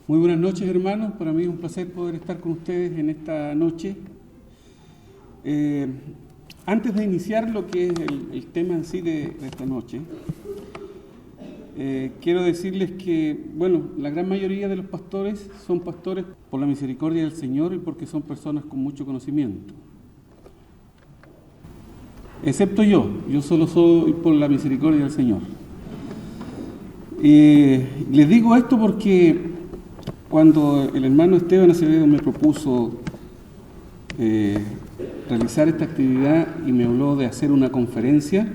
Muy buenas noches, hermanos. Para mí es un placer poder estar con ustedes en esta noche. Antes de iniciar lo que es el tema en sí de esta noche, quiero decirles que, la gran mayoría de los pastores son pastores por la misericordia del Señor y porque son personas con mucho conocimiento. Excepto yo solo soy por la misericordia del Señor. Les digo esto porque cuando el hermano Esteban Acevedo me propuso realizar esta actividad y me habló de hacer una conferencia,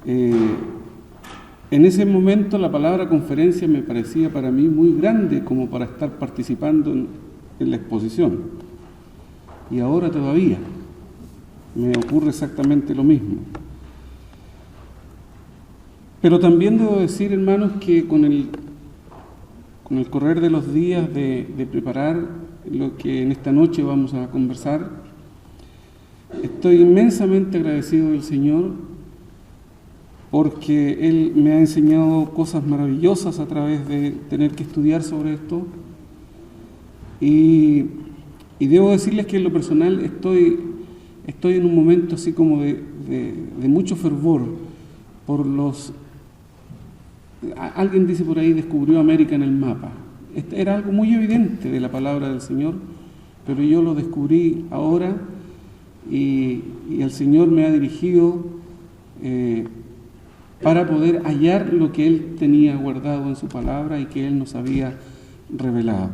en ese momento la palabra conferencia me parecía para mí muy grande como para estar participando en la exposición. Y ahora todavía me ocurre exactamente lo mismo. Pero también debo decir, hermanos, que con el correr de los días de preparar lo que en esta noche vamos a conversar, estoy inmensamente agradecido del Señor porque Él me ha enseñado cosas maravillosas a través de tener que estudiar sobre esto y debo decirles que en lo personal estoy en un momento así como de mucho fervor por los... Alguien dice por ahí, descubrió América en el mapa. Era algo muy evidente de la palabra del Señor, pero yo lo descubrí ahora y el Señor me ha dirigido para poder hallar lo que Él tenía guardado en su palabra y que Él nos había revelado.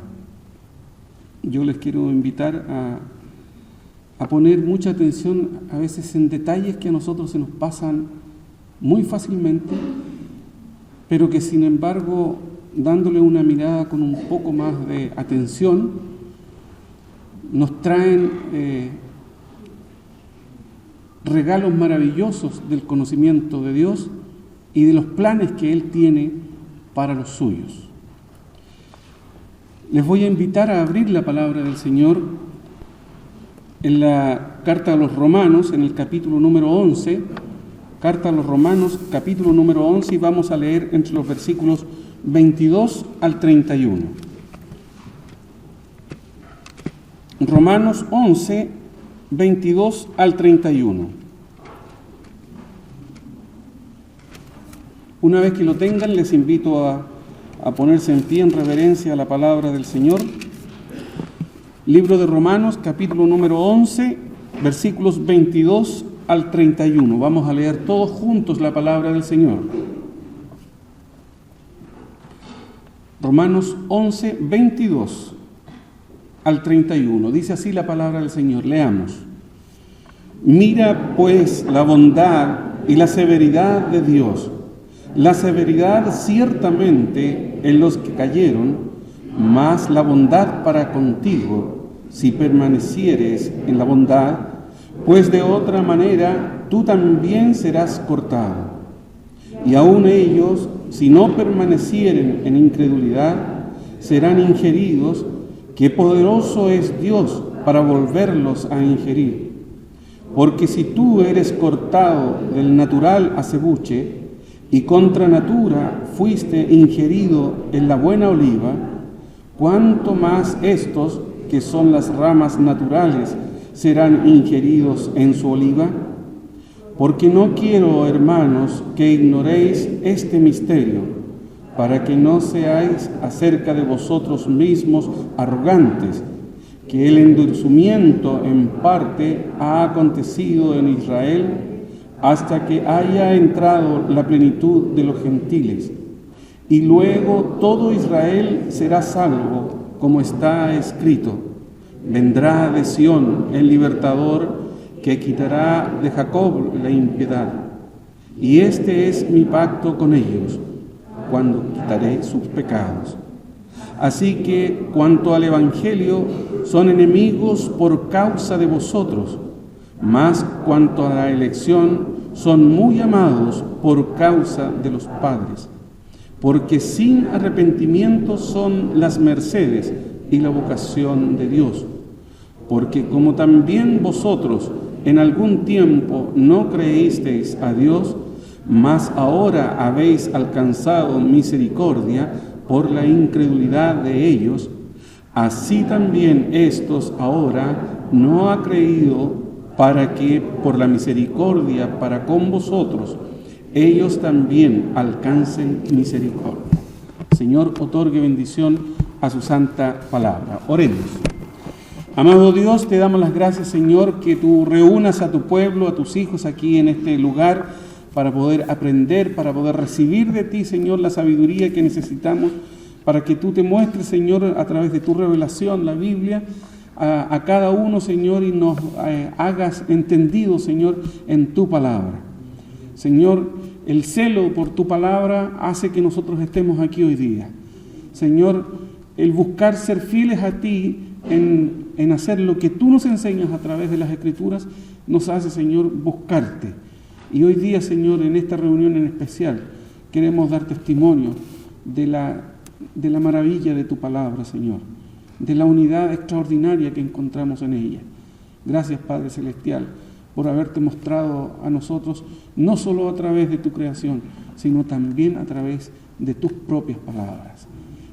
Yo les quiero invitar a poner mucha atención a veces en detalles que a nosotros se nos pasan muy fácilmente, pero que sin embargo, dándole una mirada con un poco más de atención, nos traen regalos maravillosos del conocimiento de Dios y de los planes que Él tiene para los suyos. Les voy a invitar a abrir la palabra del Señor en la carta a los Romanos, en el capítulo número 11, carta a los Romanos, capítulo número 11, y vamos a leer entre los versículos 22 al 31. Romanos 11, 22 al 31. Una vez que lo tengan, les invito a ponerse en pie en reverencia a la palabra del Señor. Libro de Romanos, capítulo número 11, versículos 22 al 31. Vamos a leer todos juntos la palabra del Señor. Romanos 11, 22 al 31. Dice así la palabra del Señor. Leamos. Mira pues la bondad y la severidad de Dios. La severidad ciertamente en los que cayeron, mas la bondad para contigo, si permanecieres en la bondad, pues de otra manera tú también serás cortado. Y aun ellos, si no permanecieren en incredulidad, serán ingeridos. Qué poderoso es Dios para volverlos a ingerir. Porque si tú eres cortado del natural acebuche, y contra natura fuiste ingerido en la buena oliva, cuánto más estos, que son las ramas naturales, serán ingeridos en su oliva. Porque no quiero, hermanos, que ignoréis este misterio, para que no seáis acerca de vosotros mismos arrogantes, que el endurecimiento en parte ha acontecido en Israel, hasta que haya entrado la plenitud de los gentiles. Y luego todo Israel será salvo, como está escrito: vendrá de Sión el libertador, que quitará de Jacob la impiedad. Y este es mi pacto con ellos, cuando quitaré sus pecados. Así que, cuanto al Evangelio, son enemigos por causa de vosotros, mas cuanto a la elección, son muy amados por causa de los padres. Porque sin arrepentimiento son las mercedes y la vocación de Dios. Porque como también vosotros en algún tiempo no creísteis a Dios, mas ahora habéis alcanzado misericordia, por la incredulidad de ellos, así también estos ahora no ha creído, para que por la misericordia para con vosotros ellos también alcancen misericordia. Señor, otorgue bendición a su santa palabra. Oremos. Amado Dios, te damos las gracias, Señor, que tú reúnas a tu pueblo, a tus hijos aquí en este lugar para poder aprender, para poder recibir de ti, Señor, la sabiduría que necesitamos, para que tú te muestres, Señor, a través de tu revelación, la Biblia, a cada uno, Señor, y nos hagas entendido, Señor, en tu palabra. Señor, el celo por tu palabra hace que nosotros estemos aquí hoy día. Señor, el buscar ser fieles a ti en hacer lo que tú nos enseñas a través de las Escrituras, nos hace, Señor, buscarte. Y hoy día, Señor, en esta reunión en especial, queremos dar testimonio de la maravilla de tu palabra, Señor, de la unidad extraordinaria que encontramos en ella. Gracias, Padre Celestial, por haberte mostrado a nosotros, no solo a través de tu creación, sino también a través de tus propias palabras.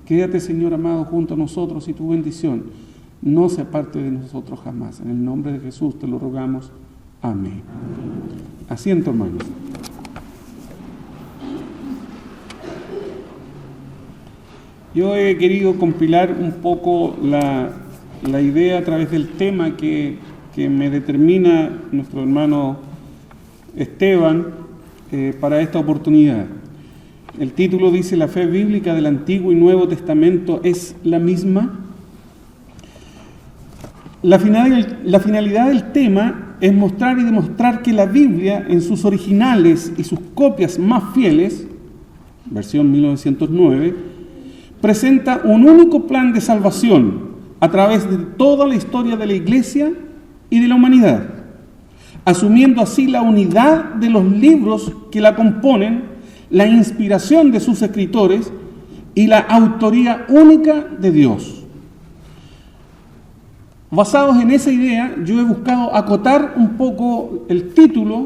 Quédate, Señor amado, junto a nosotros, y tu bendición no se aparte de nosotros jamás. En el nombre de Jesús te lo rogamos. Amén. Asiento, hermanos. Yo he querido compilar un poco la idea a través del tema que me determina nuestro hermano Esteban para esta oportunidad. El título dice: ¿la fe bíblica del Antiguo y Nuevo Testamento es la misma? La finalidad del tema es mostrar y demostrar que la Biblia, en sus originales y sus copias más fieles, versión 1909, presenta un único plan de salvación a través de toda la historia de la Iglesia y de la humanidad, asumiendo así la unidad de los libros que la componen, la inspiración de sus escritores y la autoría única de Dios. Basados en esa idea, yo he buscado acotar un poco el título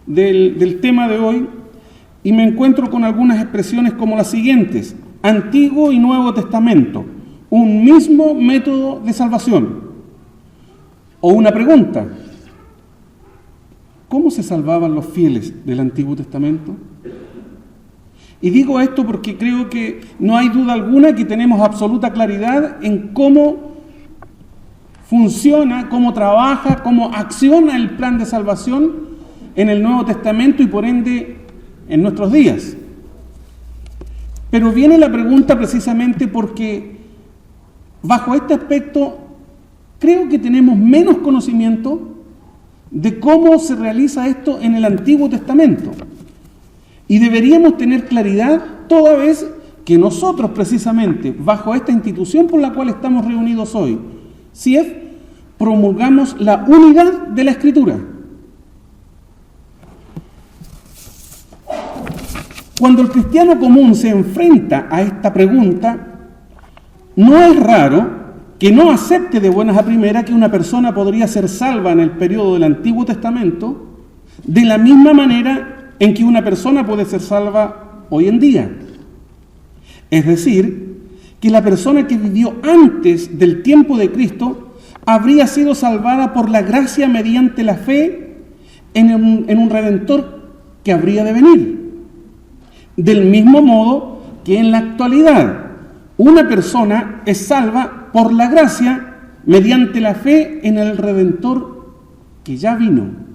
del tema de hoy y me encuentro con algunas expresiones como las siguientes: Antiguo y Nuevo Testamento, un mismo método de salvación. O una pregunta: ¿cómo se salvaban los fieles del Antiguo Testamento? Y digo esto porque creo que no hay duda alguna que tenemos absoluta claridad en cómo funciona, cómo trabaja, cómo acciona el plan de salvación en el Nuevo Testamento y por ende en nuestros días. Pero viene la pregunta precisamente porque bajo este aspecto creo que tenemos menos conocimiento de cómo se realiza esto en el Antiguo Testamento. Y deberíamos tener claridad toda vez que nosotros precisamente bajo esta institución por la cual estamos reunidos hoy, CIEF, promulgamos la unidad de la Escritura. Cuando el cristiano común se enfrenta a esta pregunta, no es raro que no acepte de buenas a primeras que una persona podría ser salva en el periodo del Antiguo Testamento de la misma manera en que una persona puede ser salva hoy en día. Es decir, que la persona que vivió antes del tiempo de Cristo habría sido salvada por la gracia mediante la fe en un Redentor que habría de venir. Del mismo modo que en la actualidad una persona es salva por la gracia mediante la fe en el Redentor que ya vino.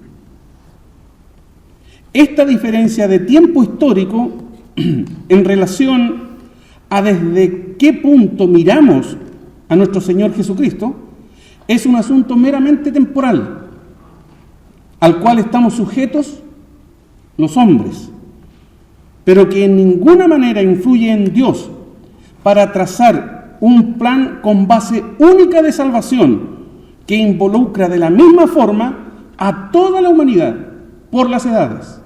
Esta diferencia de tiempo histórico en relación a desde qué punto miramos a nuestro Señor Jesucristo es un asunto meramente temporal, al cual estamos sujetos los hombres, pero que en ninguna manera influye en Dios para trazar un plan con base única de salvación que involucra de la misma forma a toda la humanidad por las edades.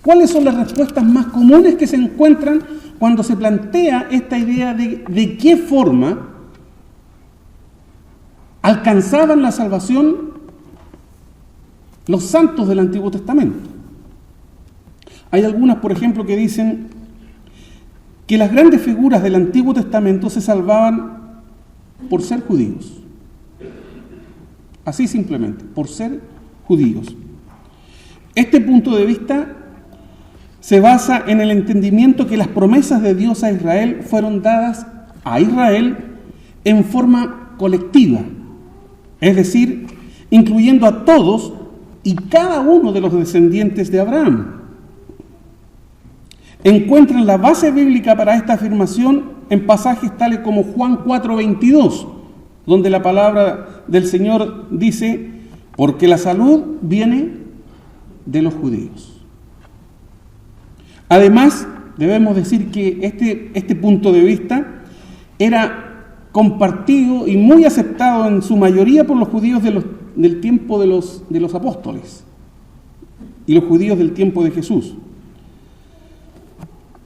¿Cuáles son las respuestas más comunes que se encuentran cuando se plantea esta idea de qué forma alcanzaban la salvación los santos del Antiguo Testamento? Hay algunas, por ejemplo, que dicen que las grandes figuras del Antiguo Testamento se salvaban por ser judíos. Así simplemente, por ser judíos. Este punto de vista se basa en el entendimiento que las promesas de Dios a Israel fueron dadas a Israel en forma colectiva, es decir, incluyendo a todos y cada uno de los descendientes de Abraham. Encuentran la base bíblica para esta afirmación en pasajes tales como Juan 4:22, donde la palabra del Señor dice: porque la salud viene de los judíos. Además, debemos decir que este punto de vista era compartido y muy aceptado en su mayoría por los judíos del tiempo de los apóstoles y los judíos del tiempo de Jesús.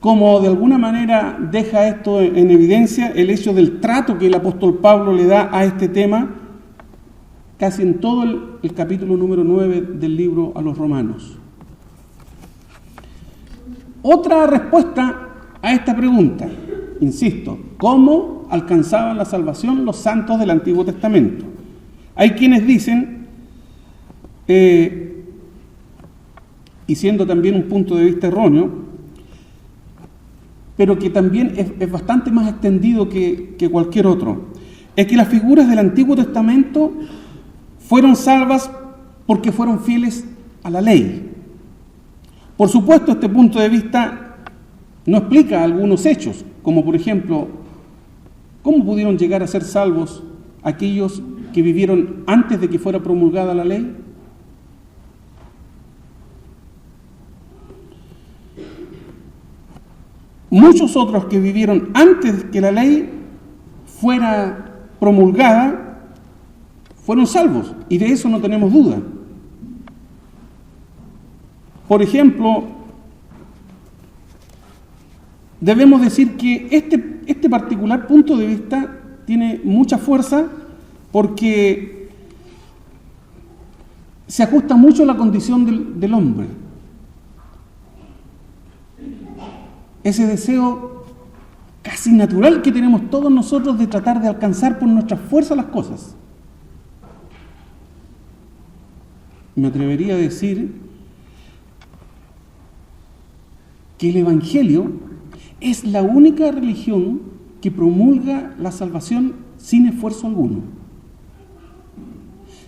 Como de alguna manera deja esto en evidencia el hecho del trato que el apóstol Pablo le da a este tema casi en todo el capítulo número 9 del libro a los Romanos. Otra respuesta a esta pregunta, insisto, ¿cómo alcanzaban la salvación los santos del Antiguo Testamento? Hay quienes dicen, y siendo también un punto de vista erróneo, pero que también es bastante más extendido que cualquier otro, es que las figuras del Antiguo Testamento fueron salvas porque fueron fieles a la ley. Por supuesto, este punto de vista no explica algunos hechos, como por ejemplo, ¿cómo pudieron llegar a ser salvos aquellos que vivieron antes de que fuera promulgada la ley? Muchos otros que vivieron antes que la ley fuera promulgada fueron salvos, y de eso no tenemos duda. Por ejemplo, debemos decir que este particular punto de vista tiene mucha fuerza porque se ajusta mucho a la condición del hombre. Ese deseo casi natural que tenemos todos nosotros de tratar de alcanzar por nuestra fuerza las cosas. Me atrevería a decir que el Evangelio es la única religión que promulga la salvación sin esfuerzo alguno.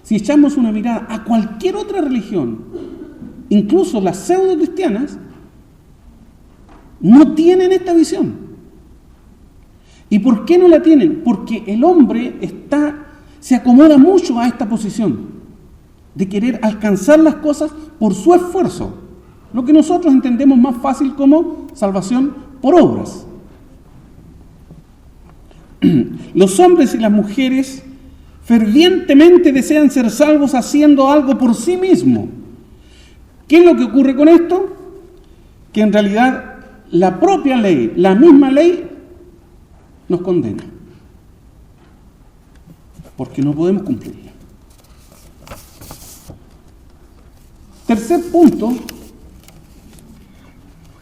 Si echamos una mirada a cualquier otra religión, incluso las pseudo-cristianas, no tienen esta visión. ¿Y por qué no la tienen? Porque el hombre se acomoda mucho a esta posición de querer alcanzar las cosas por su esfuerzo, lo que nosotros entendemos más fácil como salvación por obras. Los hombres y las mujeres fervientemente desean ser salvos haciendo algo por sí mismo. ¿Qué es lo que ocurre con esto? Que en realidad la propia ley, la misma ley, nos condena, porque no podemos cumplirla. Tercer punto,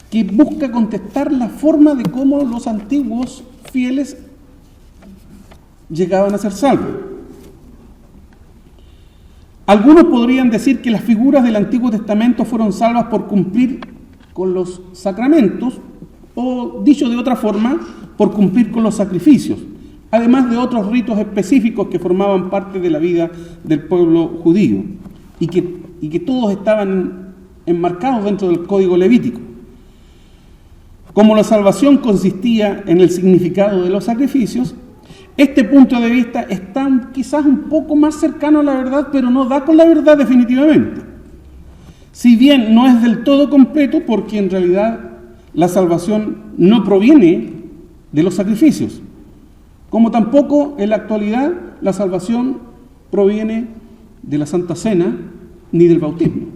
que busca contestar la forma de cómo los antiguos fieles llegaban a ser salvos. Algunos podrían decir que las figuras del Antiguo Testamento fueron salvas por cumplir con los sacramentos, o dicho de otra forma, por cumplir con los sacrificios, además de otros ritos específicos que formaban parte de la vida del pueblo judío y que todos estaban enmarcados dentro del código levítico. Como la salvación consistía en el significado de los sacrificios, este punto de vista está quizás un poco más cercano a la verdad, pero no da con la verdad definitivamente. Si bien no es del todo completo, porque en realidad la salvación no proviene de los sacrificios, como tampoco en la actualidad la salvación proviene de la Santa Cena ni del bautismo.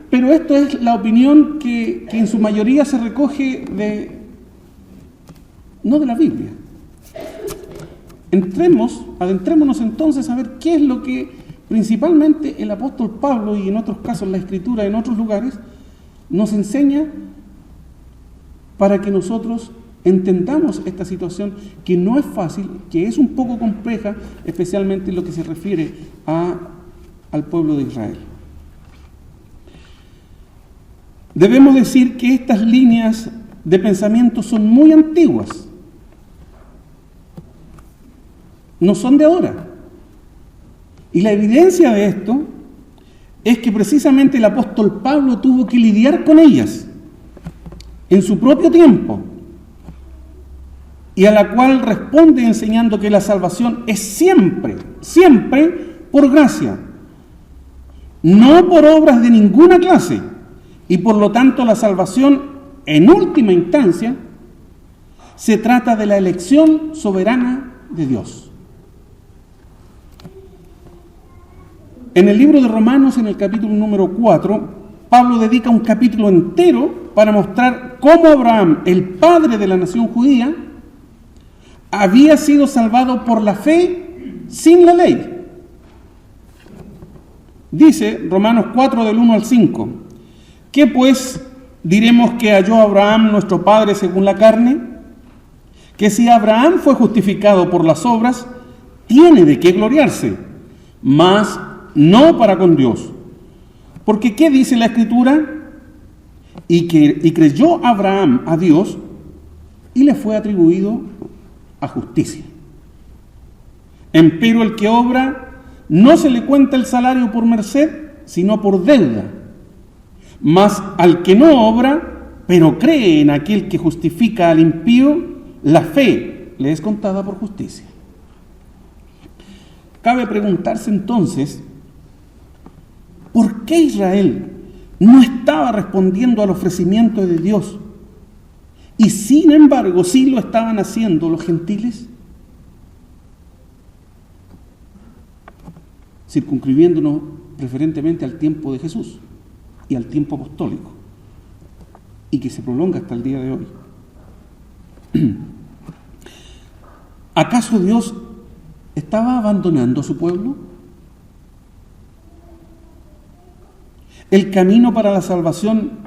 Pero esto es la opinión que en su mayoría se recoge no de la Biblia. Adentrémonos entonces a ver qué es lo que principalmente el apóstol Pablo, y en otros casos la Escritura en otros lugares, nos enseña para que nosotros entendamos esta situación que no es fácil, que es un poco compleja, especialmente en lo que se refiere al pueblo de Israel. Debemos decir que estas líneas de pensamiento son muy antiguas, no son de ahora. Y la evidencia de esto es que precisamente el apóstol Pablo tuvo que lidiar con ellas en su propio tiempo, y a la cual responde enseñando que la salvación es siempre, siempre por gracia, no por obras de ninguna clase, y por lo tanto la salvación en última instancia se trata de la elección soberana de Dios. En el libro de Romanos, en el capítulo número 4, Pablo dedica un capítulo entero para mostrar cómo Abraham, el padre de la nación judía, había sido salvado por la fe sin la ley. Dice Romanos 4 del 1 al 5, ¿qué pues diremos que halló Abraham nuestro padre según la carne? Que si Abraham fue justificado por las obras, tiene de qué gloriarse, mas no para con Dios. Porque ¿qué dice la Escritura? Y creyó Abraham a Dios y le fue atribuido a justicia. Empero el que obra no se le cuenta el salario por merced, sino por deuda. Mas al que no obra, pero cree en aquel que justifica al impío, la fe le es contada por justicia. Cabe preguntarse entonces, ¿por qué Israel no estaba respondiendo al ofrecimiento de Dios? Y sin embargo, sí lo estaban haciendo los gentiles, circunscribiéndonos preferentemente al tiempo de Jesús y al tiempo apostólico, y que se prolonga hasta el día de hoy. ¿Acaso Dios estaba abandonando a su pueblo? ¿El camino para la salvación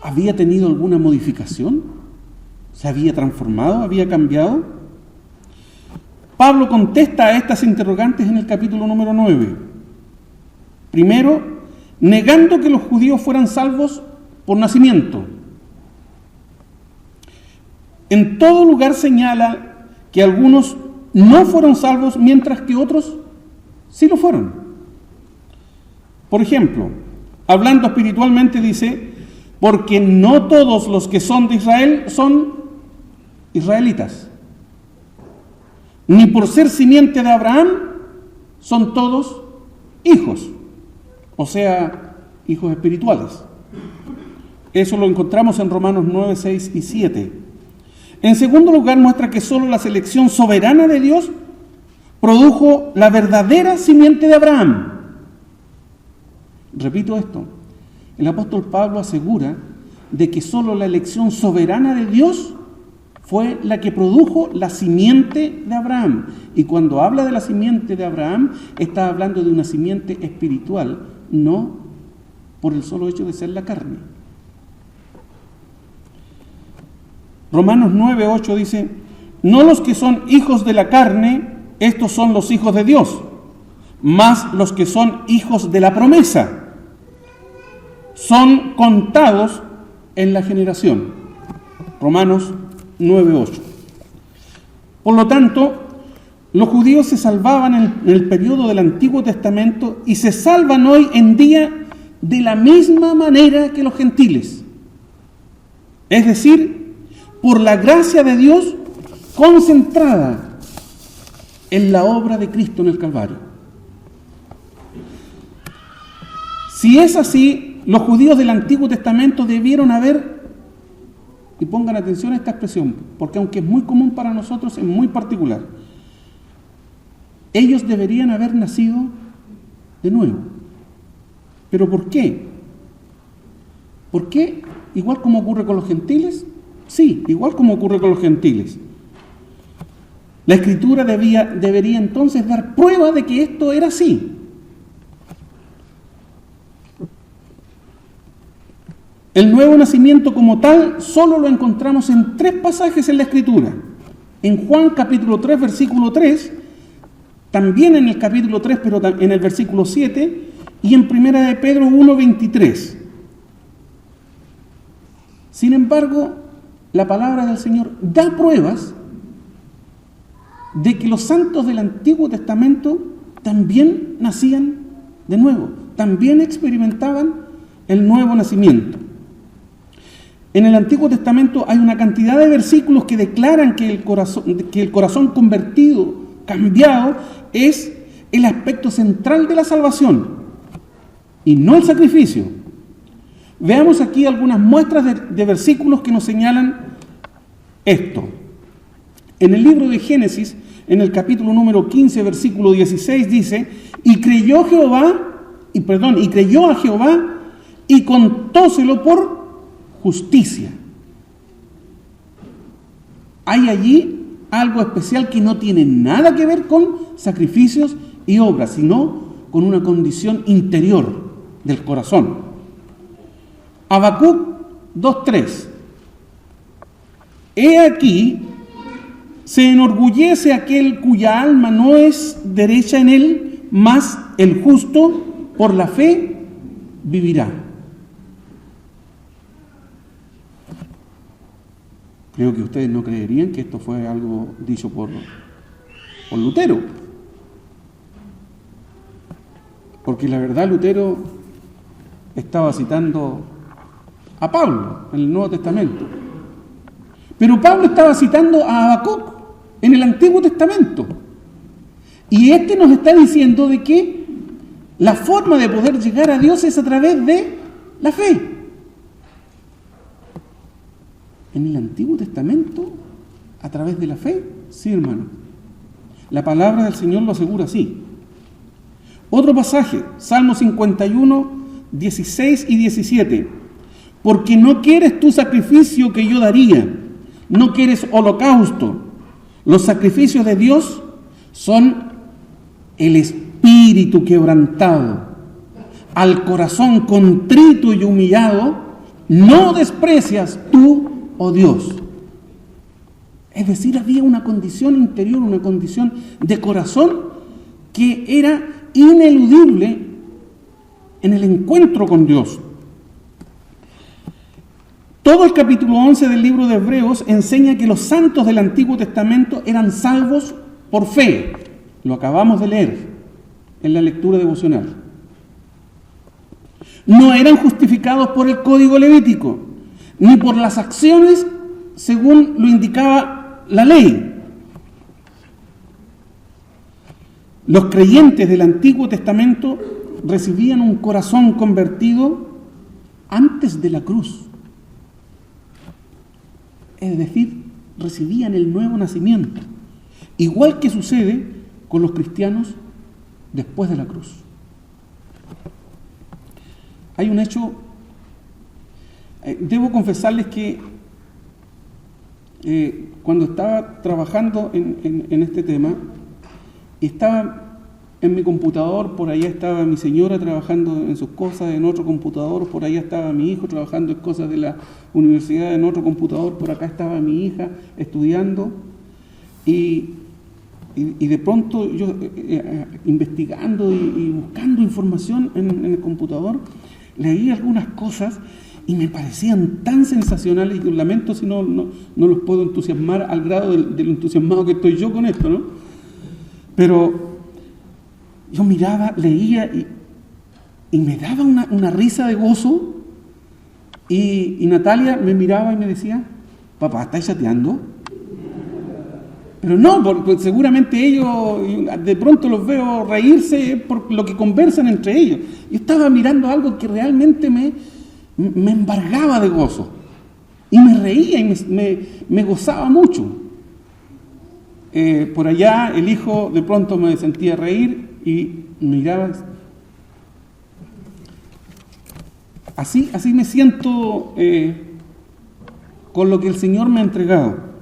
había tenido alguna modificación? ¿Se había transformado? ¿Había cambiado? Pablo contesta a estas interrogantes en el capítulo número 9. Primero, negando que los judíos fueran salvos por nacimiento. En todo lugar señala que algunos no fueron salvos mientras que otros sí lo fueron. Por ejemplo, hablando espiritualmente dice, porque no todos los que son de Israel son israelitas, ni por ser simiente de Abraham son todos hijos, o sea, hijos espirituales. Eso lo encontramos en Romanos 9, 6 y 7. En segundo lugar, muestra que solo la selección soberana de Dios produjo la verdadera simiente de Abraham. Repito esto, el apóstol Pablo asegura de que solo la elección soberana de Dios fue la que produjo la simiente de Abraham. Y cuando habla de la simiente de Abraham, está hablando de una simiente espiritual, no por el solo hecho de ser la carne. Romanos 9, 8 dice, no los que son hijos de la carne, estos son los hijos de Dios, mas los que son hijos de la promesa son contados en la generación. Romanos 9, 8. Por lo tanto, los judíos se salvaban en el periodo del Antiguo Testamento y se salvan hoy en día de la misma manera que los gentiles. Es decir, por la gracia de Dios concentrada en la obra de Cristo en el Calvario. Si es así, los judíos del Antiguo Testamento debieron haber, y pongan atención a esta expresión, porque aunque es muy común para nosotros, es muy particular, ellos deberían haber nacido de nuevo. ¿Pero por qué? ¿Por qué? Igual como ocurre con los gentiles. Sí, igual como ocurre con los gentiles. La Escritura debería entonces dar prueba de que esto era así. El nuevo nacimiento como tal solo lo encontramos en 3 pasajes en la Escritura. En Juan capítulo 3, versículo 3, también en el capítulo 3, pero en el versículo 7, y en Primera de Pedro 1, 23. Sin embargo, la palabra del Señor da pruebas de que los santos del Antiguo Testamento también nacían de nuevo, también experimentaban el nuevo nacimiento. En el Antiguo Testamento hay una cantidad de versículos que declaran que el corazón convertido, cambiado, es el aspecto central de la salvación y no el sacrificio. Veamos aquí algunas muestras de versículos que nos señalan esto. En el libro de Génesis, en el capítulo número 15, versículo 16, dice: y creyó a Jehová y contóselo por justicia. Hay allí algo especial que no tiene nada que ver con sacrificios y obras, sino con una condición interior del corazón. Habacuc 2:3. He aquí, se enorgullece aquel cuya alma no es derecha en él, mas el justo por la fe vivirá. Creo que ustedes no creerían que esto fue algo dicho por Lutero. Porque la verdad Lutero estaba citando a Pablo en el Nuevo Testamento. Pero Pablo estaba citando a Habacuc en el Antiguo Testamento. Y este nos está diciendo de que la forma de poder llegar a Dios es a través de la fe. En el Antiguo Testamento, a través de la fe, sí, hermano. La palabra del Señor lo asegura así. Otro pasaje, Salmo 51, 16 y 17. Porque no quieres tu sacrificio que yo daría, no quieres holocausto. Los sacrificios de Dios son el espíritu quebrantado. Al corazón contrito y humillado, no desprecias tú, oh Dios. Es decir, había una condición interior, una condición de corazón que era ineludible en el encuentro con Dios. Todo el capítulo 11 del libro de Hebreos enseña que los santos del Antiguo Testamento eran salvos por fe. Lo acabamos de leer en la lectura devocional. No eran justificados por el código levítico, ni por las acciones según lo indicaba la ley. Los creyentes del Antiguo Testamento recibían un corazón convertido antes de la cruz. Es decir, recibían el nuevo nacimiento, igual que sucede con los cristianos después de la cruz. Hay un hecho, debo confesarles que cuando estaba trabajando en este tema, estaba en mi computador, por allá estaba mi señora trabajando en sus cosas en otro computador, por allá estaba mi hijo trabajando en cosas de la universidad en otro computador, por acá estaba mi hija estudiando, y de pronto yo investigando y buscando información en el computador, leí algunas cosas y me parecían tan sensacionales, y lamento si no los puedo entusiasmar al grado de lo entusiasmado que estoy yo con esto, ¿no? Pero yo miraba, leía y me daba una risa de gozo, y Natalia me miraba y me decía: papá, ¿estás chateando? Pero no, porque seguramente ellos, de pronto los veo reírse por lo que conversan entre ellos. Yo estaba mirando algo que realmente me embargaba de gozo, y me reía y me gozaba mucho. Por allá el hijo de pronto me sentía reír y miraba. Así me siento con lo que el Señor me ha entregado.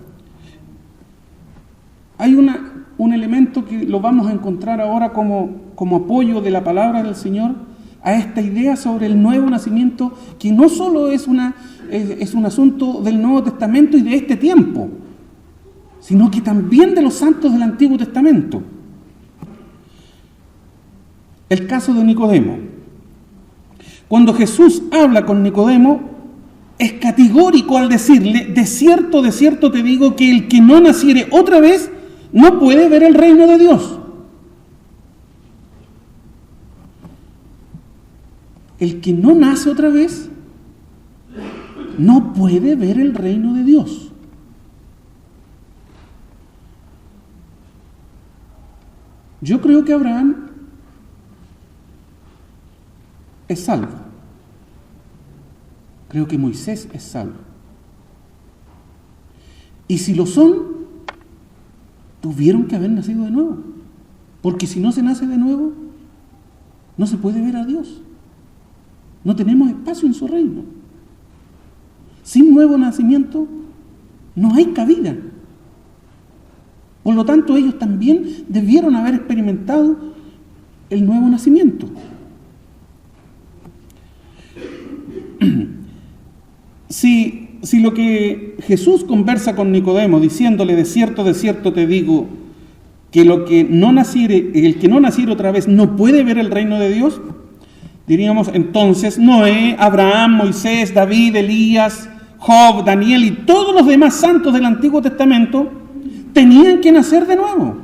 Hay un elemento que lo vamos a encontrar ahora como apoyo de la palabra del Señor, a esta idea sobre el nuevo nacimiento, que no solo es un asunto del Nuevo Testamento y de este tiempo, sino que también de los santos del Antiguo Testamento. El caso de Nicodemo. Cuando Jesús habla con Nicodemo, es categórico al decirle: de cierto te digo que el que no naciere otra vez no puede ver el reino de Dios. El que no nace otra vez no puede ver el reino de Dios. Yo creo que Abraham es salvo. Creo que Moisés es salvo. Y si lo son, tuvieron que haber nacido de nuevo. Porque si no se nace de nuevo, no se puede ver a Dios. No tenemos espacio en su reino. Sin nuevo nacimiento no hay cabida. Por lo tanto, ellos también debieron haber experimentado el nuevo nacimiento. Si lo que Jesús conversa con Nicodemo, diciéndole: de cierto te digo, que el que no naciere otra vez no puede ver el reino de Dios, diríamos entonces Noé, Abraham, Moisés, David, Elías, Job, Daniel y todos los demás santos del Antiguo Testamento tenían que nacer de nuevo,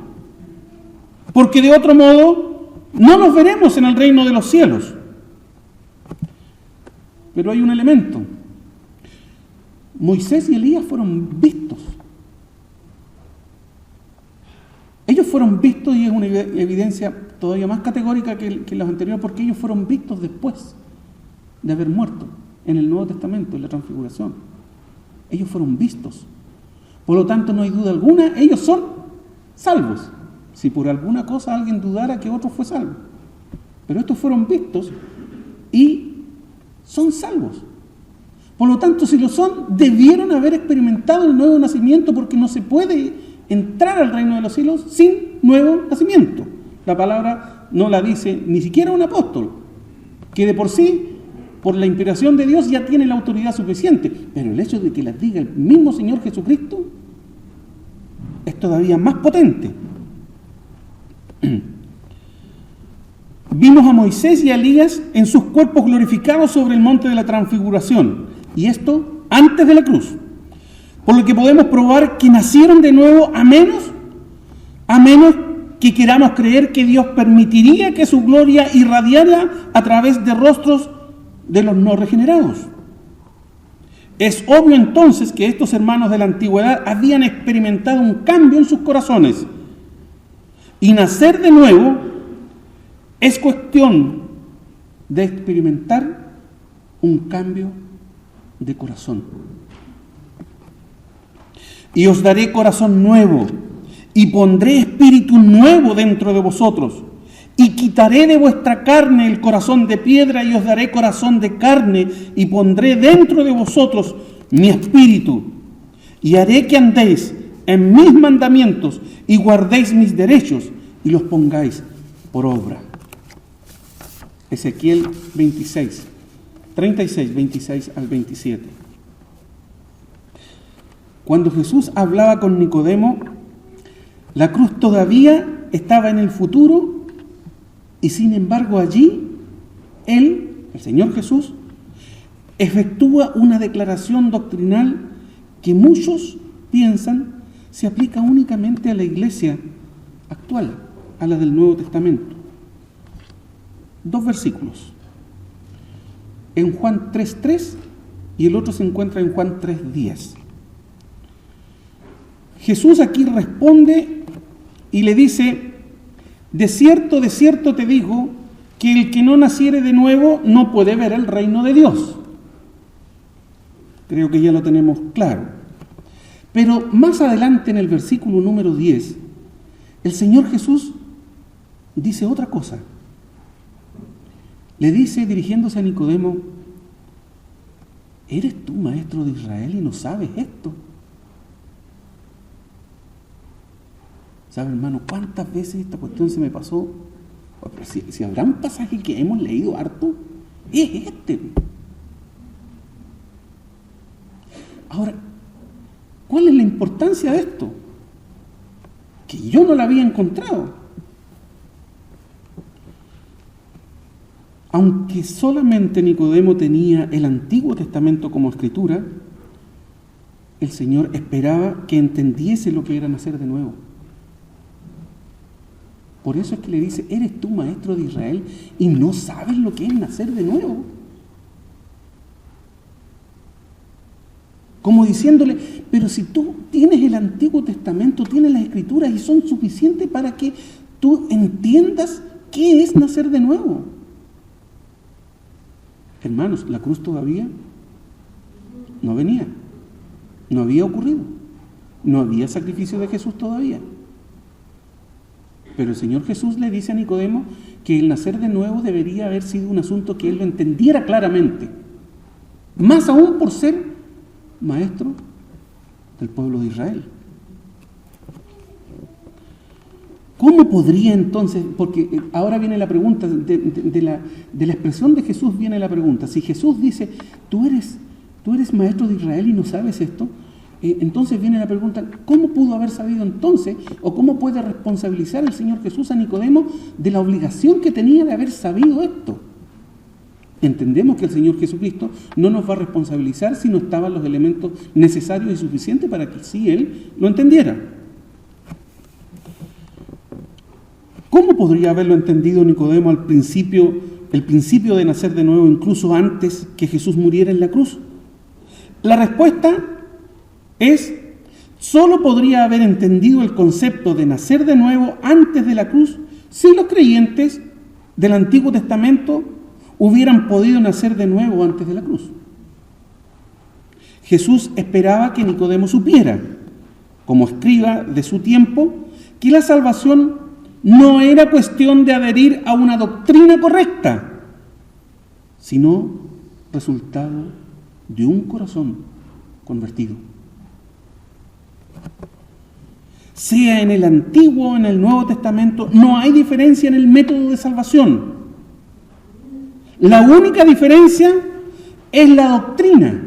porque de otro modo no los veremos en el reino de los cielos. Pero hay un elemento: Moisés y Elías fueron vistos. Ellos fueron vistos, y es una evidencia todavía más categórica que los anteriores, porque ellos fueron vistos después de haber muerto en el Nuevo Testamento, en la Transfiguración. Ellos fueron vistos. Por lo tanto, no hay duda alguna, ellos son salvos. Si por alguna cosa alguien dudara que otro fue salvo. Pero estos fueron vistos y son salvos. Por lo tanto, si lo son, debieron haber experimentado el nuevo nacimiento, porque no se puede entrar al reino de los cielos sin nuevo nacimiento. La palabra no la dice ni siquiera un apóstol, que de por sí, por la inspiración de Dios, ya tiene la autoridad suficiente. Pero el hecho de que las diga el mismo Señor Jesucristo es todavía más potente. Vimos a Moisés y a Elías en sus cuerpos glorificados sobre el monte de la Transfiguración, y esto antes de la cruz, por lo que podemos probar que nacieron de nuevo, a menos que queramos creer que Dios permitiría que su gloria irradiara a través de rostros de los no regenerados. Es obvio entonces que estos hermanos de la antigüedad habían experimentado un cambio en sus corazones, y nacer de nuevo es cuestión de experimentar un cambio de corazón. Y os daré corazón nuevo, y pondré espíritu nuevo dentro de vosotros, y quitaré de vuestra carne el corazón de piedra, y os daré corazón de carne, y pondré dentro de vosotros mi espíritu, y haré que andéis en mis mandamientos, y guardéis mis derechos, y los pongáis por obra. Ezequiel 26, 36, 26 al 27. Cuando Jesús hablaba con Nicodemo, la cruz todavía estaba en el futuro, y sin embargo allí, Él, el Señor Jesús, efectúa una declaración doctrinal que muchos piensan se aplica únicamente a la iglesia actual, a la del Nuevo Testamento. 2 versículos. En Juan 3:3 y el otro se encuentra en Juan 3:10. Jesús aquí responde y le dice: de cierto te digo, que el que no naciere de nuevo no puede ver el reino de Dios. Creo que ya lo tenemos claro. Pero más adelante en el versículo número 10, el Señor Jesús dice otra cosa. Le dice, dirigiéndose a Nicodemo: ¿eres tú maestro de Israel y no sabes esto? ¿Sabe, hermano, cuántas veces esta cuestión se me pasó Pero si habrá un pasaje que hemos leído harto, es este. Ahora, ¿cuál es la importancia de esto? Que yo no la había encontrado. Aunque solamente Nicodemo tenía el Antiguo Testamento como escritura, el Señor esperaba que entendiese lo que era nacer de nuevo. Por eso es que le dice, ¿eres tú maestro de Israel y no sabes lo que es nacer de nuevo? Como diciéndole, pero si tú tienes el Antiguo Testamento, tienes las Escrituras y son suficientes para que tú entiendas qué es nacer de nuevo. Hermanos, la cruz todavía no venía, no había ocurrido, no había sacrificio de Jesús todavía. Pero el Señor Jesús le dice a Nicodemo que el nacer de nuevo debería haber sido un asunto que él lo entendiera claramente, más aún por ser maestro del pueblo de Israel. ¿Cómo podría entonces? Porque ahora viene la pregunta, de la expresión de Jesús viene la pregunta. Si Jesús dice, tú eres maestro de Israel y no sabes esto, entonces viene la pregunta, ¿cómo pudo haber sabido entonces? ¿O cómo puede responsabilizar el Señor Jesús a Nicodemo de la obligación que tenía de haber sabido esto? Entendemos que el Señor Jesucristo no nos va a responsabilizar si no estaban los elementos necesarios y suficientes para que sí Él lo entendiera. ¿Cómo podría haberlo entendido Nicodemo el principio de nacer de nuevo, incluso antes que Jesús muriera en la cruz? La respuesta es, solo podría haber entendido el concepto de nacer de nuevo antes de la cruz si los creyentes del Antiguo Testamento hubieran podido nacer de nuevo antes de la cruz. Jesús esperaba que Nicodemo supiera, como escriba de su tiempo, que la salvación no era cuestión de adherir a una doctrina correcta, sino resultado de un corazón convertido. Sea en el Antiguo o en el Nuevo Testamento, no hay diferencia en el método de salvación. La única diferencia es la doctrina.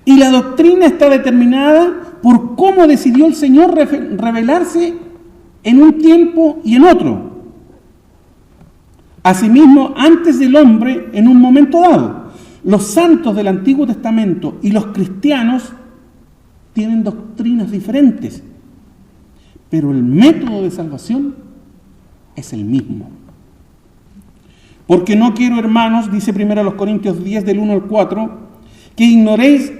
Y la doctrina está determinada por cómo decidió el Señor revelarse en un tiempo y en otro. Asimismo, antes del hombre, en un momento dado. Los santos del Antiguo Testamento y los cristianos tienen doctrinas diferentes, pero el método de salvación es el mismo. Porque no quiero, hermanos, dice 1 Corintios 10, del 1 al 4, que ignoréis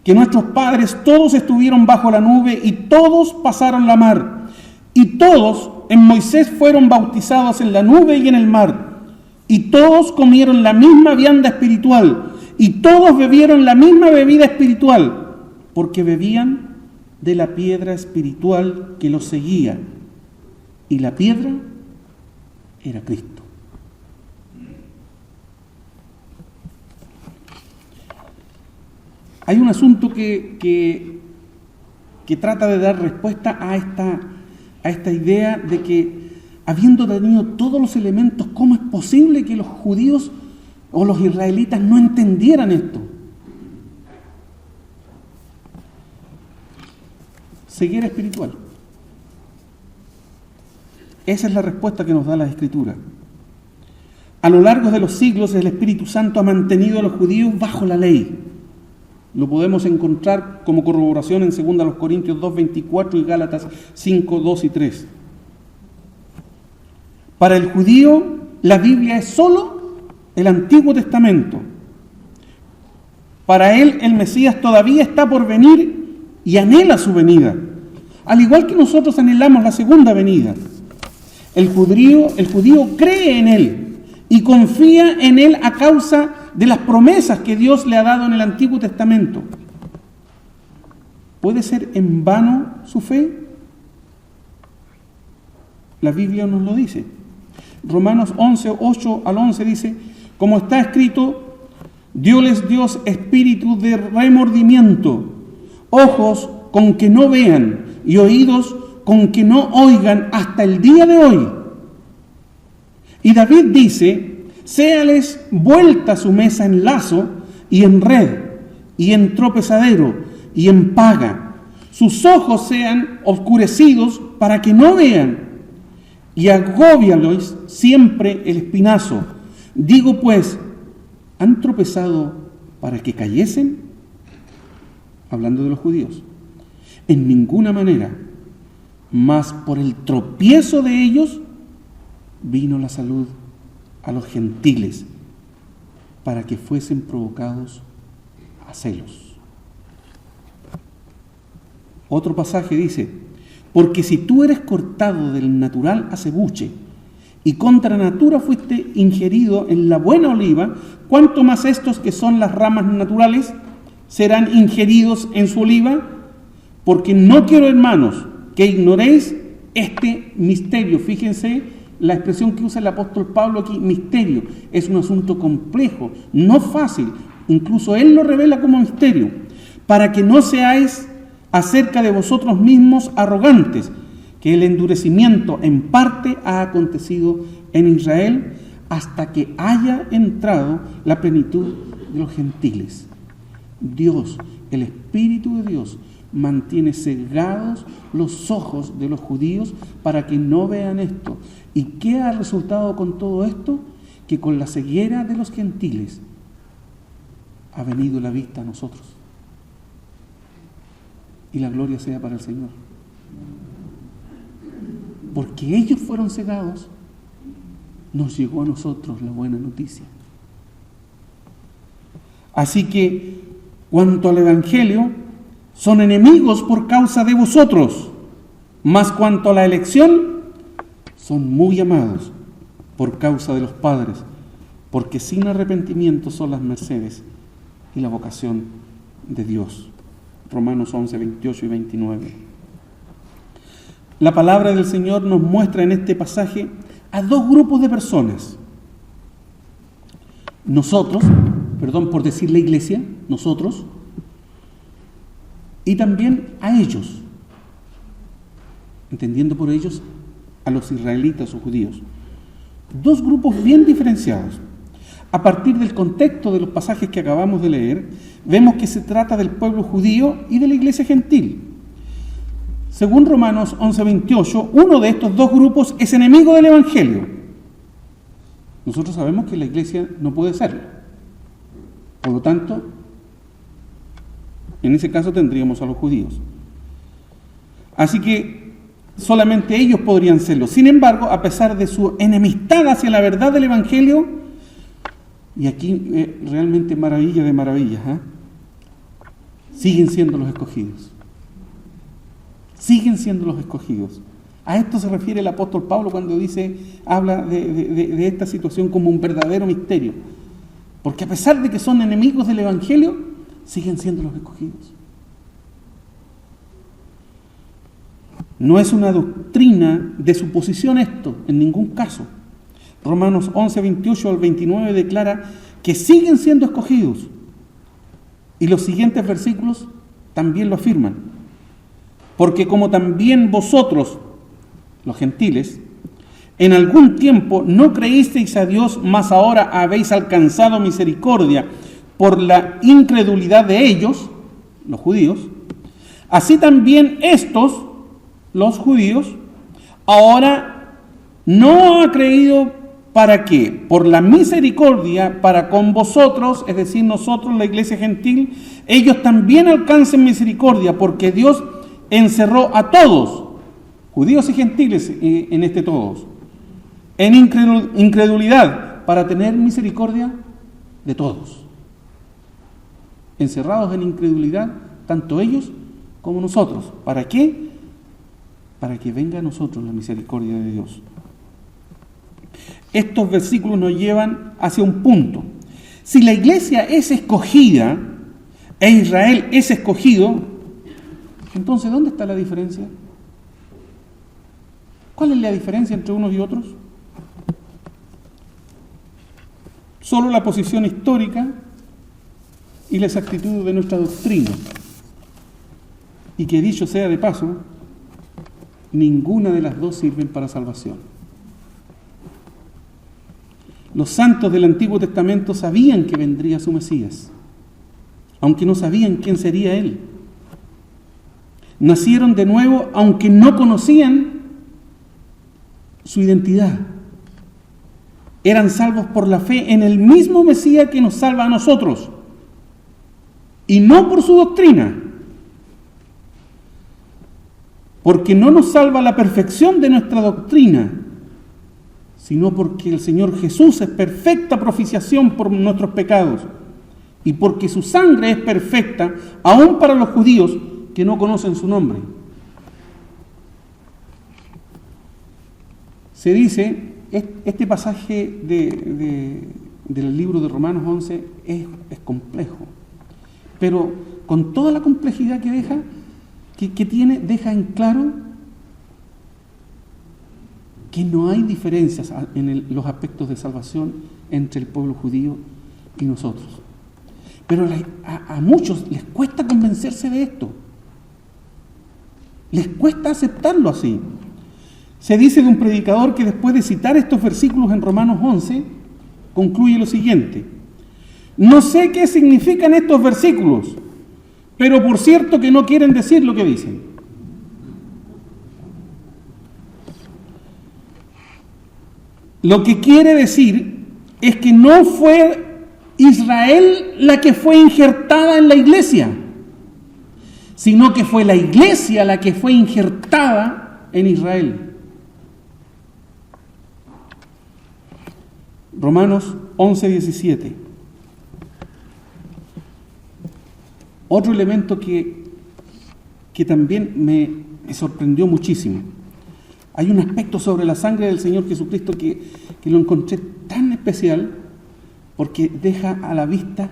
que nuestros padres todos estuvieron bajo la nube y todos pasaron la mar, y todos en Moisés fueron bautizados en la nube y en el mar, y todos comieron la misma vianda espiritual, y todos bebieron la misma bebida espiritual, porque bebían de la piedra espiritual que los seguía, y la piedra era Cristo. Hay un asunto que trata de dar respuesta a esta idea de que, habiendo tenido todos los elementos, ¿cómo es posible que los judíos o los israelitas no entendieran esto? Ceguera espiritual. Esa es la respuesta que nos da la Escritura. A lo largo de los siglos, el Espíritu Santo ha mantenido a los judíos bajo la ley. Lo podemos encontrar como corroboración en 2 Corintios 2:24 y Gálatas 5:2 y 3. Para el judío, la Biblia es solo el Antiguo Testamento. Para él, el Mesías todavía está por venir y anhela su venida, al igual que nosotros anhelamos la segunda venida. El judío cree en él y confía en él a causa de las promesas que Dios le ha dado en el Antiguo Testamento. ¿Puede ser en vano su fe? La Biblia nos lo dice. Romanos 11:8 al 11 dice, como está escrito, dióles Dios espíritu de remordimiento, ojos con que no vean y oídos con que no oigan hasta el día de hoy. Y David dice, séales vuelta su mesa en lazo y en red, y en tropezadero, y en paga. Sus ojos sean oscurecidos para que no vean, y agóbialos siempre el espinazo. Digo pues, ¿han tropezado para que cayesen? Hablando de los judíos. En ninguna manera, mas por el tropiezo de ellos vino la salud a los gentiles, para que fuesen provocados a celos. Otro pasaje dice, porque si tú eres cortado del natural acebuche, y contra natura fuiste ingerido en la buena oliva, ¿cuánto más estos que son las ramas naturales serán ingeridos en su oliva? Porque no quiero, hermanos, que ignoréis este misterio. Fíjense la expresión que usa el apóstol Pablo aquí, misterio. Es un asunto complejo, no fácil. Incluso él lo revela como misterio. Para que no seáis acerca de vosotros mismos arrogantes, que el endurecimiento en parte ha acontecido en Israel hasta que haya entrado la plenitud de los gentiles. Dios, el Espíritu de Dios, mantiene cegados los ojos de los judíos para que no vean esto. ¿Y qué ha resultado con todo esto? Que con la ceguera de los gentiles ha venido la vista a nosotros. Y la gloria sea para el Señor. Porque ellos fueron cegados, nos llegó a nosotros la buena noticia. Así que, cuanto al Evangelio, son enemigos por causa de vosotros, mas cuanto a la elección, son muy amados por causa de los padres, porque sin arrepentimiento son las mercedes y la vocación de Dios. Romanos 11, 28 y 29. La palabra del Señor nos muestra en este pasaje a dos grupos de personas. Nosotros, por decir la iglesia, nosotros, y también a ellos, entendiendo por ellos a los israelitas o judíos. Dos grupos bien diferenciados. A partir del contexto de los pasajes que acabamos de leer, vemos que se trata del pueblo judío y de la iglesia gentil. Según Romanos 11:28, uno de estos dos grupos es enemigo del Evangelio. Nosotros sabemos que la iglesia no puede serlo. Por lo tanto, en ese caso tendríamos a los judíos. Así que solamente ellos podrían serlo. Sin embargo, a pesar de su enemistad hacia la verdad del Evangelio, y aquí realmente maravilla de maravillas, siguen siendo los escogidos. Siguen siendo los escogidos. A esto se refiere el apóstol Pablo cuando habla de esta situación como un verdadero misterio. Porque a pesar de que son enemigos del Evangelio, siguen siendo los escogidos. No es una doctrina de suposición esto, en ningún caso. Romanos 11, 28 al 29 declara que siguen siendo escogidos. Y los siguientes versículos también lo afirman. Porque como también vosotros, los gentiles, en algún tiempo no creísteis a Dios, mas ahora habéis alcanzado misericordia por la incredulidad de ellos, los judíos, así también estos, los judíos, ahora no ha creído para qué, por la misericordia para con vosotros, es decir, nosotros, la iglesia gentil, ellos también alcancen misericordia, porque Dios encerró a todos, judíos y gentiles en este todos, en incredulidad, para tener misericordia de todos. Encerrados en incredulidad, tanto ellos como nosotros. ¿Para qué? Para que venga a nosotros la misericordia de Dios. Estos versículos nos llevan hacia un punto. Si la iglesia es escogida e Israel es escogido, entonces ¿dónde está la diferencia? ¿Cuál es la diferencia entre unos y otros? Solo la posición histórica y la exactitud de nuestra doctrina. Y que dicho sea de paso, ninguna de las dos sirven para salvación. Los santos del Antiguo Testamento sabían que vendría su Mesías, aunque no sabían quién sería Él. Nacieron de nuevo, aunque no conocían su identidad. Eran salvos por la fe en el mismo Mesías que nos salva a nosotros, y no por su doctrina, porque no nos salva la perfección de nuestra doctrina, sino porque el Señor Jesús es perfecta propiciación por nuestros pecados, y porque su sangre es perfecta aún para los judíos que no conocen su nombre. Se dice, este pasaje del libro de Romanos 11 es complejo, pero con toda la complejidad que tiene, deja en claro que no hay diferencias en los aspectos de salvación entre el pueblo judío y nosotros. Pero a muchos les cuesta convencerse de esto. Les cuesta aceptarlo así. Se dice de un predicador que después de citar estos versículos en Romanos 11, concluye lo siguiente: no sé qué significan estos versículos, pero por cierto que no quieren decir lo que dicen. Lo que quiere decir es que no fue Israel la que fue injertada en la iglesia, sino que fue la iglesia la que fue injertada en Israel. Romanos 11:17. Otro elemento que también me sorprendió muchísimo. Hay un aspecto sobre la sangre del Señor Jesucristo que lo encontré tan especial, porque deja a la vista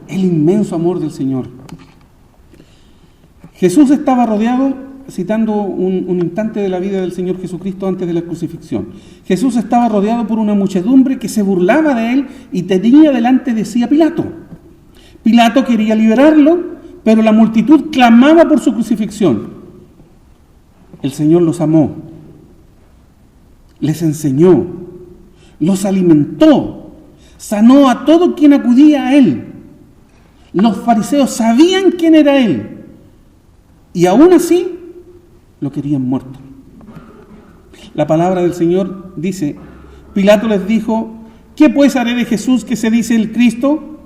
el inmenso amor del Señor. Jesús estaba rodeado, citando un instante de la vida del Señor Jesucristo antes de la crucifixión. Jesús estaba rodeado por una muchedumbre que se burlaba de él y tenía delante de sí a Pilato. Pilato quería liberarlo, pero la multitud clamaba por su crucifixión. El Señor los amó, les enseñó, los alimentó, sanó a todo quien acudía a él. Los fariseos sabían quién era él, y aún así lo querían muerto. La palabra del Señor dice: Pilato les dijo: ¿qué pues haré de Jesús que se dice el Cristo?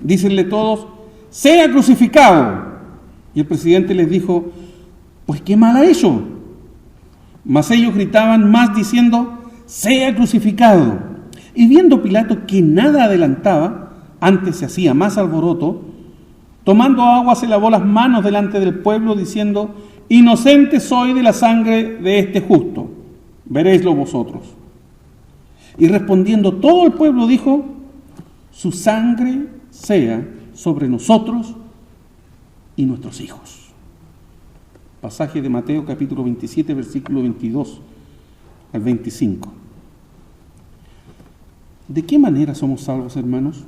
Dícenle todos: sea crucificado. Y el presidente les dijo: pues qué mal ha hecho. Mas ellos gritaban más diciendo: sea crucificado. Y viendo Pilato que nada adelantaba, antes se hacía más alboroto, tomando agua se lavó las manos delante del pueblo diciendo: inocente soy de la sangre de este justo, veréislo vosotros. Y respondiendo todo el pueblo dijo: su sangre sea sobre nosotros y nuestros hijos. Pasaje de Mateo capítulo 27, versículo 22 al 25. ¿De qué manera somos salvos, hermanos?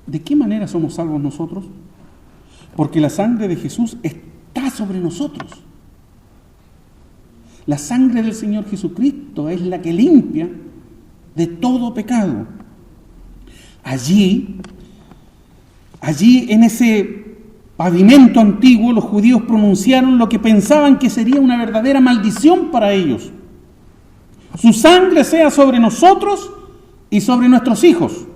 ¿De qué manera somos salvos nosotros? Porque la sangre de Jesús está sobre nosotros. La sangre del Señor Jesucristo es la que limpia de todo pecado. Allí en ese pavimento antiguo, los judíos pronunciaron lo que pensaban que sería una verdadera maldición para ellos: su sangre sea sobre nosotros y sobre nuestros hijos.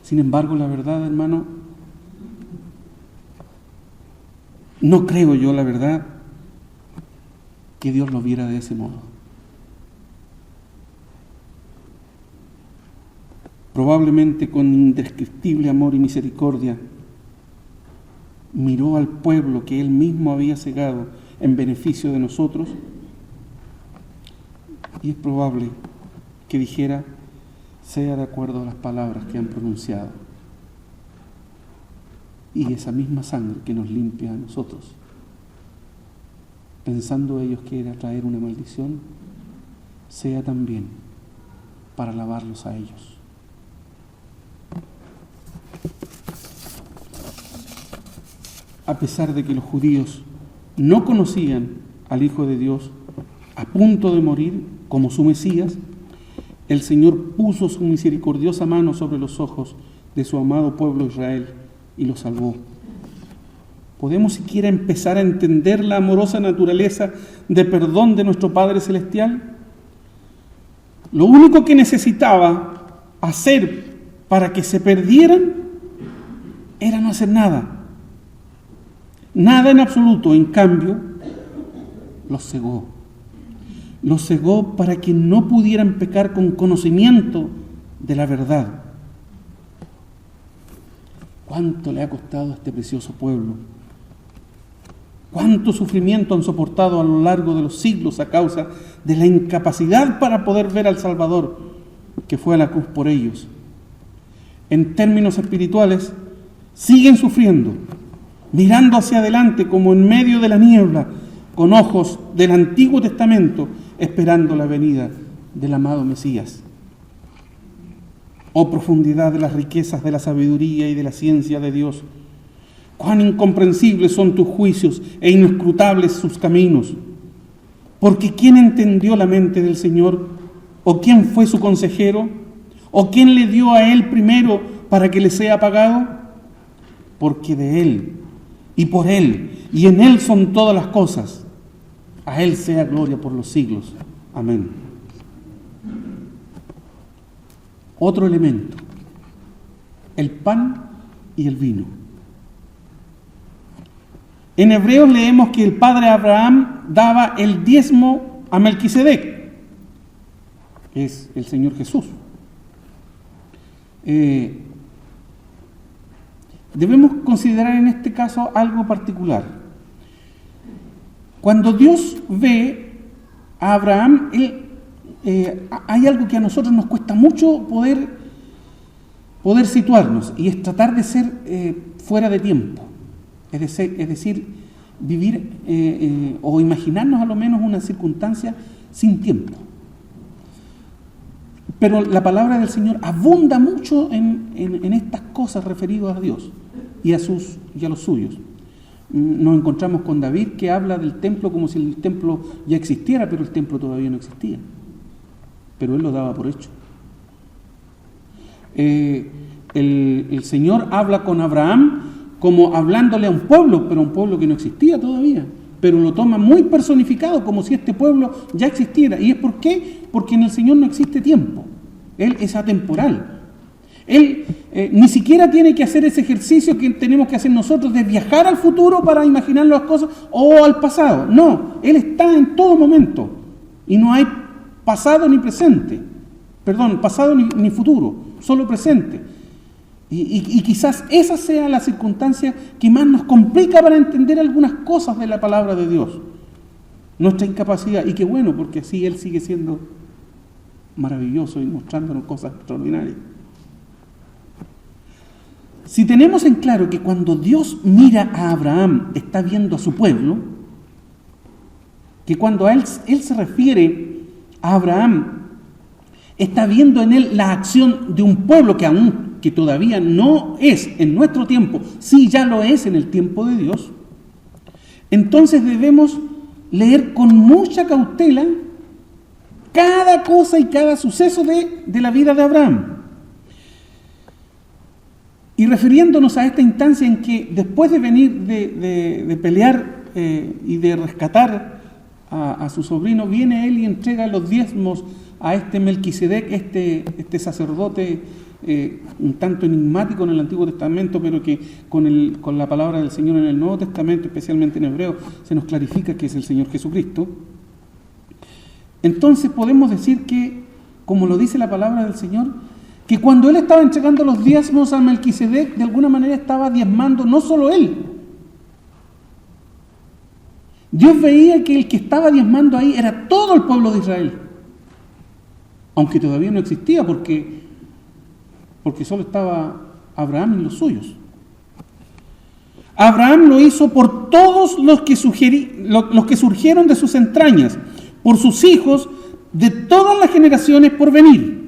Sin embargo, la verdad, hermano, no creo yo, la verdad, que Dios lo viera de ese modo. Probablemente con indescriptible amor y misericordia, miró al pueblo que Él mismo había cegado en beneficio de nosotros, y es probable que dijera: sea de acuerdo a las palabras que han pronunciado. Y esa misma sangre que nos limpia a nosotros, pensando ellos que era traer una maldición, sea también para lavarlos a ellos. A pesar de que los judíos no conocían al Hijo de Dios a punto de morir como su Mesías, el Señor puso su misericordiosa mano sobre los ojos de su amado pueblo Israel y lo salvó. ¿Podemos siquiera empezar a entender la amorosa naturaleza de perdón de nuestro Padre Celestial? Lo único que necesitaba hacer para que se perdieran era no hacer nada. Nada en absoluto. En cambio, los cegó. Los cegó para que no pudieran pecar con conocimiento de la verdad. ¿Cuánto le ha costado a este precioso pueblo? ¿Cuánto sufrimiento han soportado a lo largo de los siglos a causa de la incapacidad para poder ver al Salvador que fue a la cruz por ellos? En términos espirituales, siguen sufriendo, mirando hacia adelante como en medio de la niebla, con ojos del Antiguo Testamento, esperando la venida del amado Mesías. Oh profundidad de las riquezas de la sabiduría y de la ciencia de Dios. Cuán incomprensibles son tus juicios e inescrutables sus caminos. Porque ¿quién entendió la mente del Señor? ¿O quién fue su consejero? ¿O quién le dio a él primero para que le sea pagado? Porque de él, y por él, y en él son todas las cosas. A él sea gloria por los siglos. Amén. Otro elemento, el pan y el vino. En Hebreos leemos que el padre Abraham daba el diezmo a Melquisedec, es el Señor Jesús. Debemos considerar en este caso algo particular. Cuando Dios ve a Abraham, hay algo que a nosotros nos cuesta mucho poder situarnos, y es tratar de ser fuera de tiempo. Es decir, vivir o imaginarnos a lo menos una circunstancia sin tiempo. Pero la palabra del Señor abunda mucho en estas cosas referidas a Dios y a los suyos. Nos encontramos con David, que habla del templo como si el templo ya existiera, pero el templo todavía no existía. Pero él lo daba por hecho. El Señor habla con Abraham como hablándole a un pueblo, pero a un pueblo que no existía todavía. Pero lo toma muy personificado, como si este pueblo ya existiera. ¿Y es por qué? Porque en el Señor no existe tiempo. Él es atemporal. Él ni siquiera tiene que hacer ese ejercicio que tenemos que hacer nosotros de viajar al futuro para imaginar las cosas o al pasado. No, Él está en todo momento. Y no hay pasado ni presente. Perdón, pasado ni futuro, solo presente. Y quizás esa sea la circunstancia que más nos complica para entender algunas cosas de la palabra de Dios. Nuestra incapacidad. Y qué bueno, porque así Él sigue siendo maravilloso y mostrándonos cosas extraordinarias. Si tenemos en claro que cuando Dios mira a Abraham está viendo a su pueblo, que cuando él se refiere a Abraham, está viendo en él la acción de un pueblo que todavía no es en nuestro tiempo, sí ya lo es en el tiempo de Dios, entonces debemos leer con mucha cautela cada cosa y cada suceso de la vida de Abraham. Y refiriéndonos a esta instancia en que después de venir de pelear y de rescatar a su sobrino, viene él y entrega los diezmos a este Melquisedec, este sacerdote un tanto enigmático en el Antiguo Testamento, pero que con la palabra del Señor en el Nuevo Testamento, especialmente en Hebreo, se nos clarifica que es el Señor Jesucristo. Entonces podemos decir que, como lo dice la palabra del Señor, que cuando él estaba entregando los diezmos a Melquisedec, de alguna manera estaba diezmando no solo él. Dios veía que el que estaba diezmando ahí era todo el pueblo de Israel, aunque todavía no existía, porque solo estaba Abraham y los suyos. Abraham lo hizo por todos los que surgieron de sus entrañas, por sus hijos, de todas las generaciones por venir.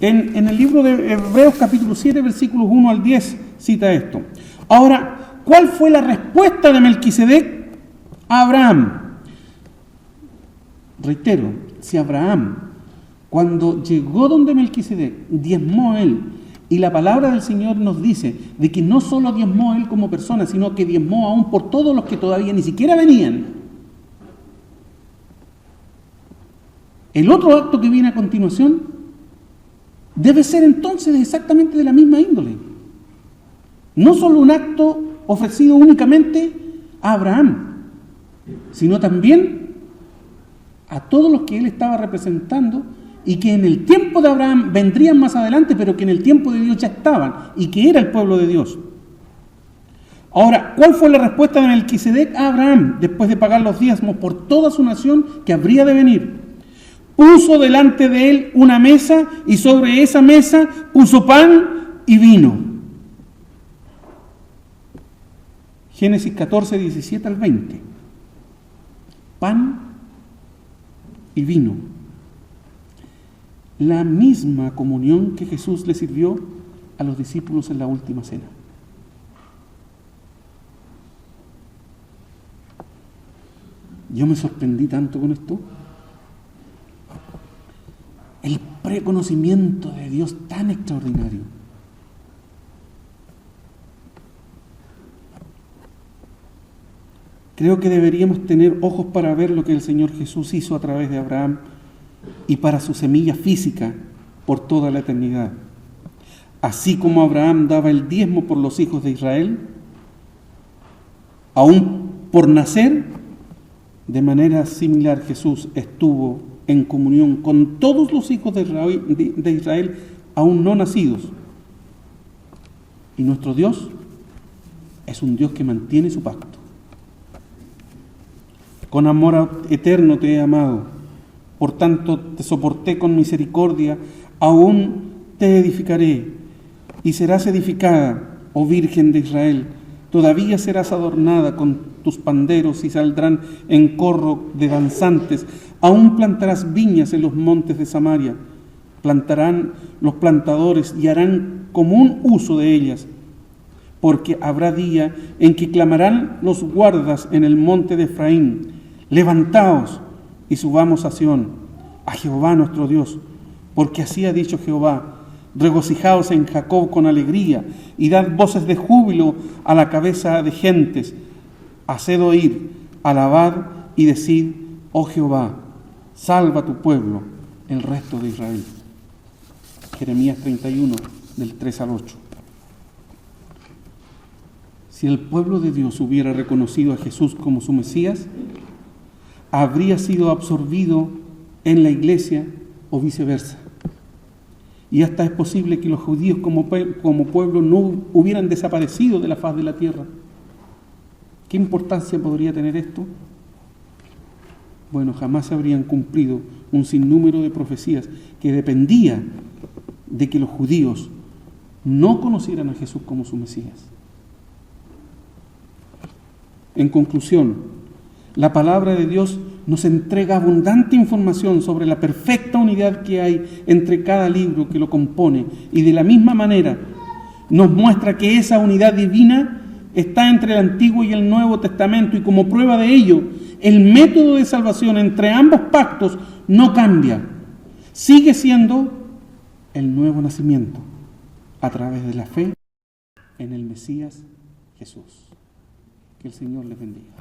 En el libro de Hebreos capítulo 7, versículos 1 al 10, cita esto. Ahora, ¿cuál fue la respuesta de Melquisedec a Abraham? Reitero, si Abraham Cuando llegó donde Melquisedec, diezmó él. Y la palabra del Señor nos dice de que no solo diezmó él como persona, sino que diezmó aún por todos los que todavía ni siquiera venían. El otro acto que viene a continuación debe ser entonces exactamente de la misma índole. No solo un acto ofrecido únicamente a Abraham, sino también a todos los que él estaba representando y que en el tiempo de Abraham vendrían más adelante, pero que en el tiempo de Dios ya estaban y que era el pueblo de Dios. Ahora, ¿cuál fue la respuesta de Melquisedec a Abraham después de pagar los diezmos por toda su nación que habría de venir? Puso delante de él una mesa y sobre esa mesa puso pan y vino. Génesis 14, 17 al 20. Pan y vino. La misma comunión que Jesús le sirvió a los discípulos en la última cena. Yo me sorprendí tanto con esto. El preconocimiento de Dios tan extraordinario. Creo que deberíamos tener ojos para ver lo que el Señor Jesús hizo a través de Abraham y para su semilla física por toda la eternidad. Así como Abraham daba el diezmo por los hijos de Israel, aún por nacer, de manera similar Jesús estuvo en comunión con todos los hijos de Israel aún no nacidos. Y nuestro Dios es un Dios que mantiene su pacto. Con amor eterno te he amado, por tanto te soporté con misericordia, aún te edificaré, y serás edificada, oh Virgen de Israel, todavía serás adornada con tus panderos y saldrán en corro de danzantes, aún plantarás viñas en los montes de Samaria, plantarán los plantadores y harán común uso de ellas, porque habrá día en que clamarán los guardas en el monte de Efraín, levantaos y subamos a Sión, a Jehová nuestro Dios, porque así ha dicho Jehová, regocijaos en Jacob con alegría y dad voces de júbilo a la cabeza de gentes, haced oír, alabad y decid, oh Jehová, salva a tu pueblo, el resto de Israel. Jeremías 31, del 3 al 8. Si el pueblo de Dios hubiera reconocido a Jesús como su Mesías, habría sido absorbido en la iglesia o viceversa. Y hasta es posible que los judíos como pueblo no hubieran desaparecido de la faz de la tierra. ¿Qué importancia podría tener esto? Bueno, jamás se habrían cumplido un sinnúmero de profecías que dependía de que los judíos no conocieran a Jesús como su Mesías. En conclusión, la palabra de Dios nos entrega abundante información sobre la perfecta unidad que hay entre cada libro que lo compone y de la misma manera nos muestra que esa unidad divina está entre el Antiguo y el Nuevo Testamento y como prueba de ello, el método de salvación entre ambos pactos no cambia, sigue siendo el nuevo nacimiento a través de la fe en el Mesías Jesús. Que el Señor les bendiga.